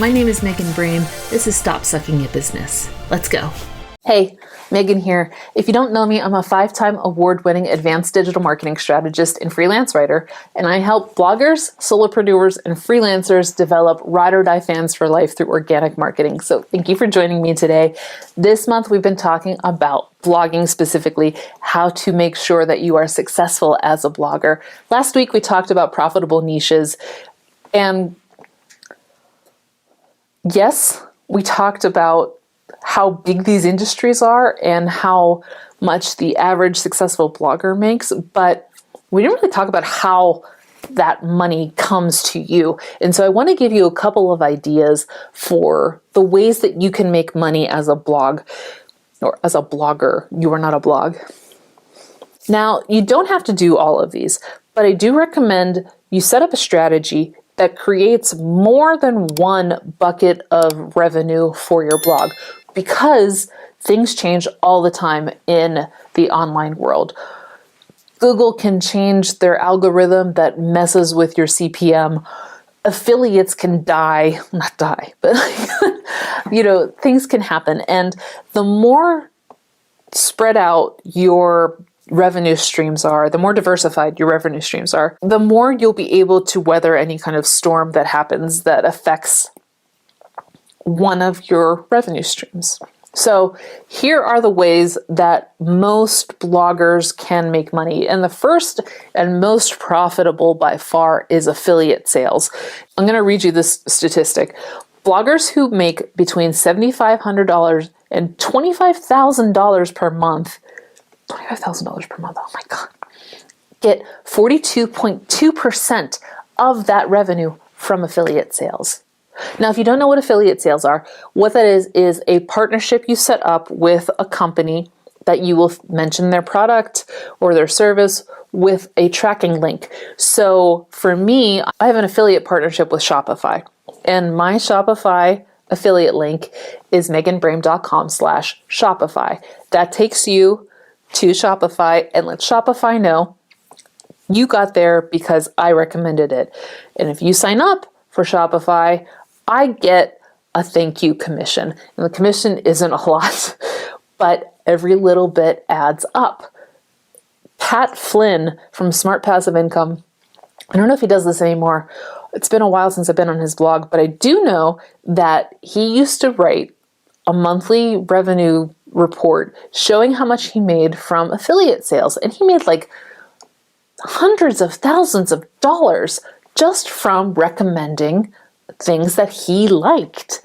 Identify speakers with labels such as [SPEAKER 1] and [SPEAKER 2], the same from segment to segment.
[SPEAKER 1] My name is Megan Brame. This is Stop Sucking at Business. Let's go.
[SPEAKER 2] Hey, Megan here. If you don't know me, I'm a 5-time award-winning advanced digital marketing strategist and freelance writer, and I help bloggers, solopreneurs, and freelancers develop ride or die fans for life through organic marketing. So thank you for joining me today. This month, we've been talking about blogging specifically, how to make sure that you are successful as a blogger. Last week, we talked about profitable niches, and yes, we talked about how big these industries are and how much the average successful blogger makes, but we didn't really talk about how that money comes to you. And so I want to give you a couple of ideas for the ways that you can make money as a blog or as a blogger. You are not a blog. Now, you don't have to do all of these, but I do recommend you set up a strategy that creates more than one bucket of revenue for your blog, because things change all the time in the online world. Google can change their algorithm that messes with your CPM. Affiliates can not die, but things can happen. And the more spread out your revenue streams are, the more diversified your revenue streams are, the more you'll be able to weather any kind of storm that happens that affects one of your revenue streams. So here are the ways that most bloggers can make money. And the first and most profitable by far is affiliate sales. I'm going to read you this statistic. Bloggers who make between $7,500 and $25,000 per month, $25,000 per month, oh my God, get 42.2% of that revenue from affiliate sales. Now, if you don't know what affiliate sales are, what that is a partnership you set up with a company that you will mention their product or their service with a tracking link. So for me, I have an affiliate partnership with Shopify, and my Shopify affiliate link is meganbrame.com/Shopify. That takes you to Shopify and lets Shopify know you got there because I recommended it. And if you sign up for Shopify, I get a thank you commission. And the commission isn't a lot, but every little bit adds up. Pat Flynn from Smart Passive Income, I don't know if he does this anymore. It's been a while since I've been on his blog, but I do know that he used to write a monthly revenue report showing how much he made from affiliate sales. And he made like hundreds of thousands of dollars just from recommending things that he liked.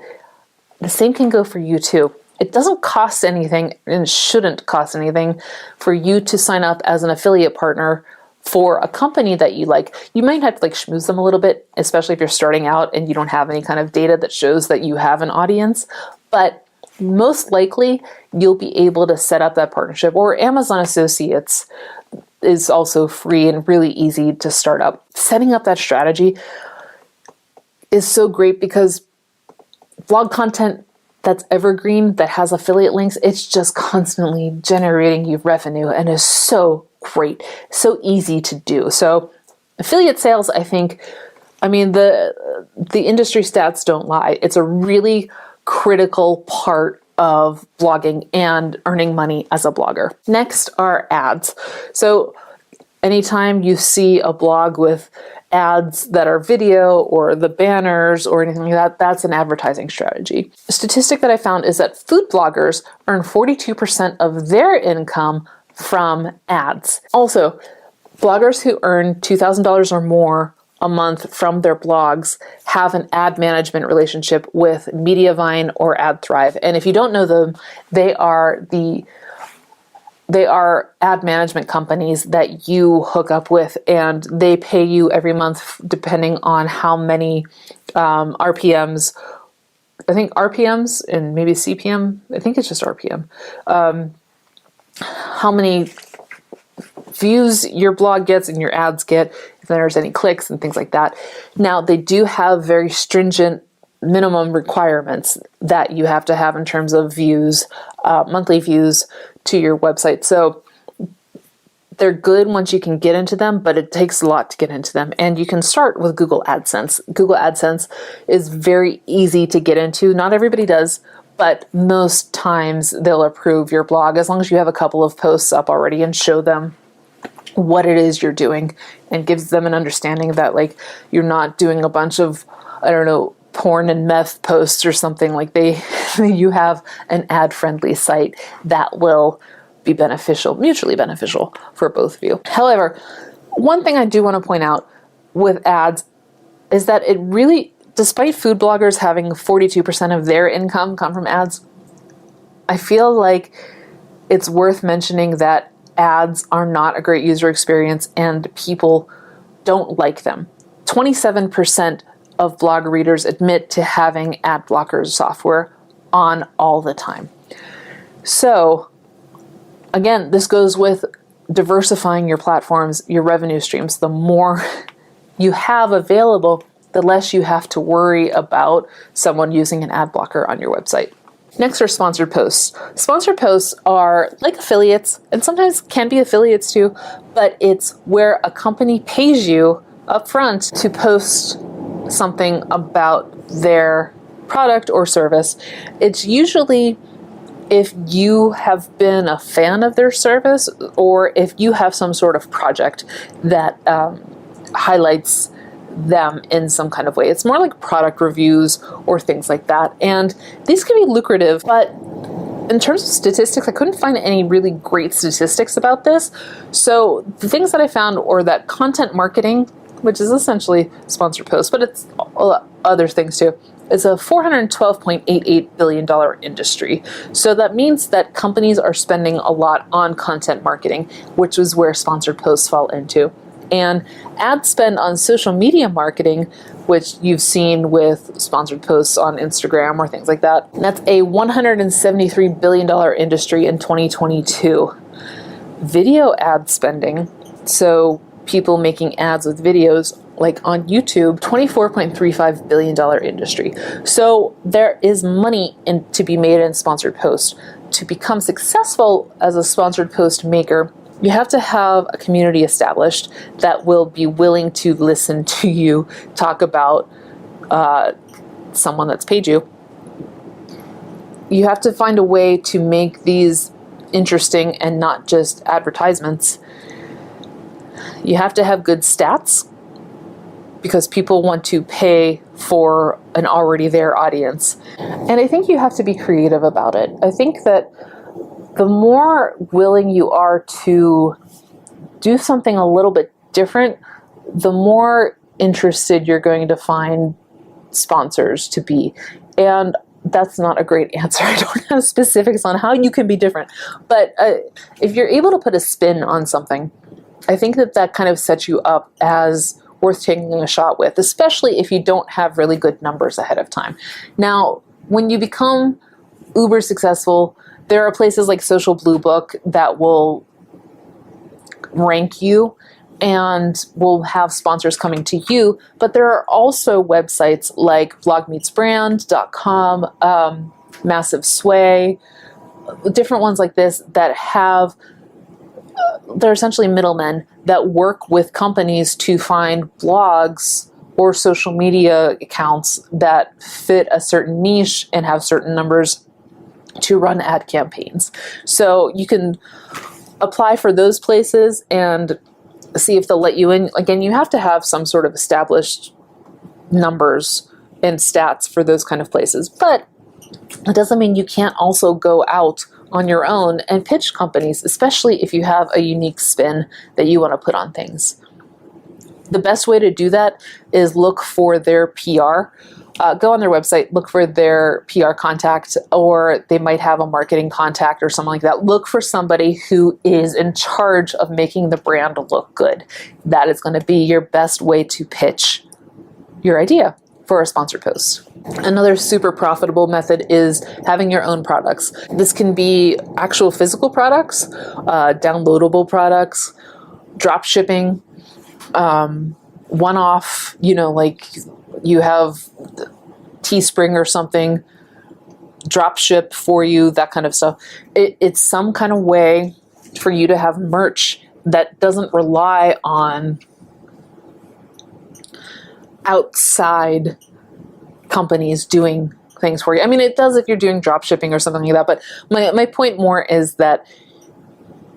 [SPEAKER 2] The same can go for you too. It doesn't cost anything and shouldn't cost anything for you to sign up as an affiliate partner for a company that you like. You might have to schmooze them a little bit, especially if you're starting out and you don't have any kind of data that shows that you have an audience. But most likely you'll be able to set up that partnership, or Amazon Associates is also free and really easy to start up. Setting up that strategy is so great because blog content that's evergreen, that has affiliate links, it's just constantly generating you revenue and is so great, so easy to do. So affiliate sales, I mean, the industry stats don't lie. It's a really critical part of blogging and earning money as a blogger. Next are ads. So anytime you see a blog with ads that are video or the banners or anything like that, that's an advertising strategy. A statistic that I found is that food bloggers earn 42% of their income from ads. Also, bloggers who earn $2,000 or more a month from their blogs have an ad management relationship with Mediavine or AdThrive. And if you don't know them, they are ad management companies that you hook up with, and they pay you every month depending on how many RPMs, I think RPMs and maybe CPM, I think it's just RPM, how many views your blog gets and your ads get, if there's any clicks and things like that. Now, they do have very stringent minimum requirements that you have to have in terms of views, monthly views to your website. So They're good once you can get into them, but it takes a lot to get into them. And you can start with Google AdSense. Google AdSense is very easy to get into. Not everybody does, but most times they'll approve your blog as long as you have a couple of posts up already and show them what it is you're doing, and gives them an understanding that like you're not doing a bunch of, I don't know, porn and meth posts or something. Like you have an ad-friendly site that will be beneficial, mutually beneficial for both of you. However, one thing I do want to point out with ads is that it really, despite food bloggers having 42% of their income come from ads, I feel like it's worth mentioning that ads are not a great user experience and people don't like them. 27% of blog readers admit to having ad blockers software on all the time. So again, this goes with diversifying your platforms, your revenue streams. The more you have available, the less you have to worry about someone using an ad blocker on your website. Next are sponsored posts. Sponsored posts are like affiliates, and sometimes can be affiliates too, but it's where a company pays you upfront to post something about their product or service. It's usually if you have been a fan of their service, or if you have some sort of project that highlights them in some kind of way. It's more like product reviews or things like that. And these can be lucrative, but in terms of statistics, I couldn't find any really great statistics about this. So the things that I found were that content marketing, which is essentially sponsored posts, but it's other things too, is a $412.88 billion industry. So that means that companies are spending a lot on content marketing, which is where sponsored posts fall into. And ad spend on social media marketing, which you've seen with sponsored posts on Instagram or things like that, that's a $173 billion industry in 2022. Video ad spending, so people making ads with videos like on YouTube, $24.35 billion industry. So there is money to be made in sponsored posts. To become successful as a sponsored post maker, you have to have a community established that will be willing to listen to you talk about someone that's paid you. You have to find a way to make these interesting and not just advertisements. You have to have good stats because people want to pay for an already there audience. And I think you have to be creative about it. I think that the more willing you are to do something a little bit different, the more interested you're going to find sponsors to be. And that's not a great answer. I don't have specifics on how you can be different. But if you're able to put a spin on something, I think that kind of sets you up as worth taking a shot with, especially if you don't have really good numbers ahead of time. Now, when you become uber successful, there are places like Social Blue Book that will rank you and will have sponsors coming to you, but there are also websites like blogmeetsbrand.com, Massive Sway, different ones like this that have, they're essentially middlemen that work with companies to find blogs or social media accounts that fit a certain niche and have certain numbers to run ad campaigns. So you can apply for those places and see if they'll let you in. Again, you have to have some sort of established numbers and stats for those kind of places, but it doesn't mean you can't also go out on your own and pitch companies, especially if you have a unique spin that you want to put on things. The best way to do that is look for their PR. Go on their website, look for their PR contact, or they might have a marketing contact or something like that. Look for somebody who is in charge of making the brand look good. That is going to be your best way to pitch your idea for a sponsored post. Another super profitable method is having your own products. This can be actual physical products, downloadable products, drop shipping, one-off, like you have Teespring or something, drop ship for you, that kind of stuff. It's some kind of way for you to have merch that doesn't rely on outside companies doing things for you. I mean, it does if you're doing drop shipping or something like that, but my point more is that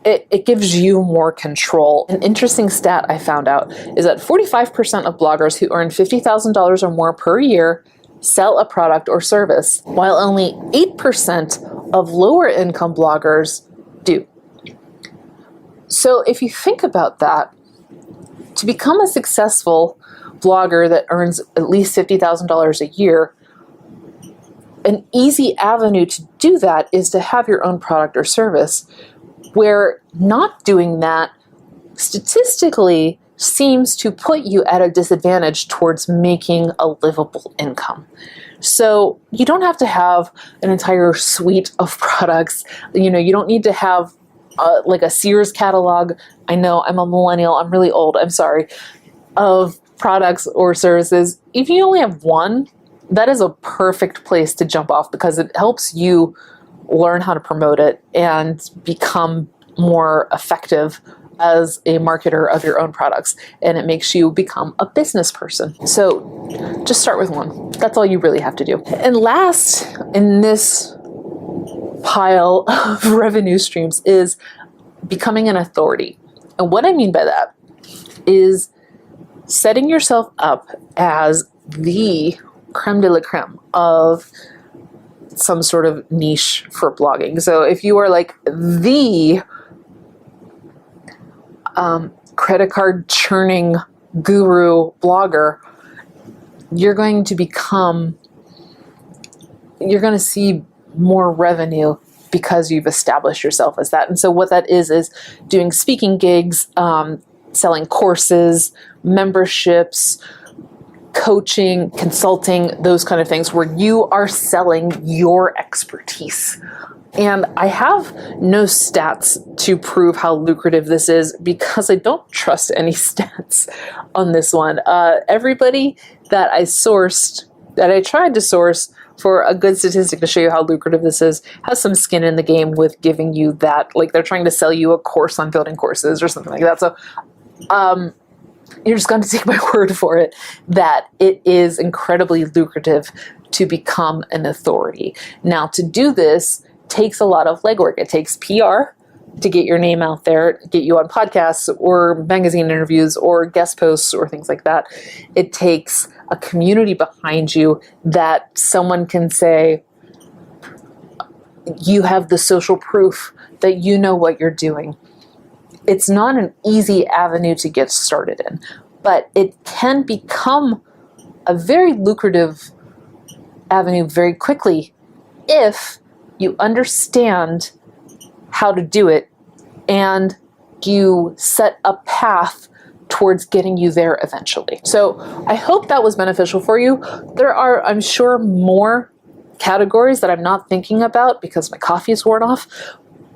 [SPEAKER 2] it gives you more control. An interesting stat I found out is that 45% of bloggers who earn $50,000 or more per year sell a product or service, while only 8% of lower income bloggers do. So if you think about that, to become a successful blogger that earns at least $50,000 a year, an easy avenue to do that is to have your own product or service, where not doing that statistically seems to put you at a disadvantage towards making a livable income. So you don't have to have an entire suite of products. You don't need to have like a Sears catalog. I know I'm a millennial, I'm really old, I'm sorry, of products or services. If you only have one, that is a perfect place to jump off, because it helps you learn how to promote it and become more effective as a marketer of your own products, and it makes you become a business person. So just start with one. That's all you really have to do. And last in this pile of revenue streams is becoming an authority. And what I mean by that is setting yourself up as the creme de la creme of some sort of niche for blogging. So if you are like the credit card churning guru blogger, you're going to see more revenue because you've established yourself as that. And so what that is doing speaking gigs, selling courses, memberships, coaching, consulting, those kind of things, where you are selling your expertise. And I have no stats to prove how lucrative this is, because I don't trust any stats on this one. Everybody that I tried to source for a good statistic to show you how lucrative this is, has some skin in the game with giving you that, like they're trying to sell you a course on building courses or something like that. So you're just going to take my word for it that it is incredibly lucrative to become an authority. Now, to do this takes a lot of legwork. It takes PR to get your name out there, get you on podcasts or magazine interviews or guest posts or things like that. It takes a community behind you that someone can say, you have the social proof that you know what you're doing. It's not an easy avenue to get started in, but it can become a very lucrative avenue very quickly if you understand how to do it and you set a path towards getting you there eventually. So I hope that was beneficial for you. There are, I'm sure, more categories that I'm not thinking about because my coffee is worn off.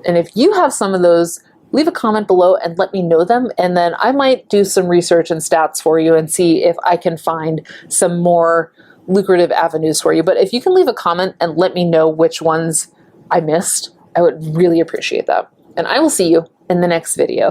[SPEAKER 2] And if you have some of those, leave a comment below and let me know them. And then I might do some research and stats for you and see if I can find some more lucrative avenues for you. But if you can leave a comment and let me know which ones I missed, I would really appreciate that. And I will see you in the next video.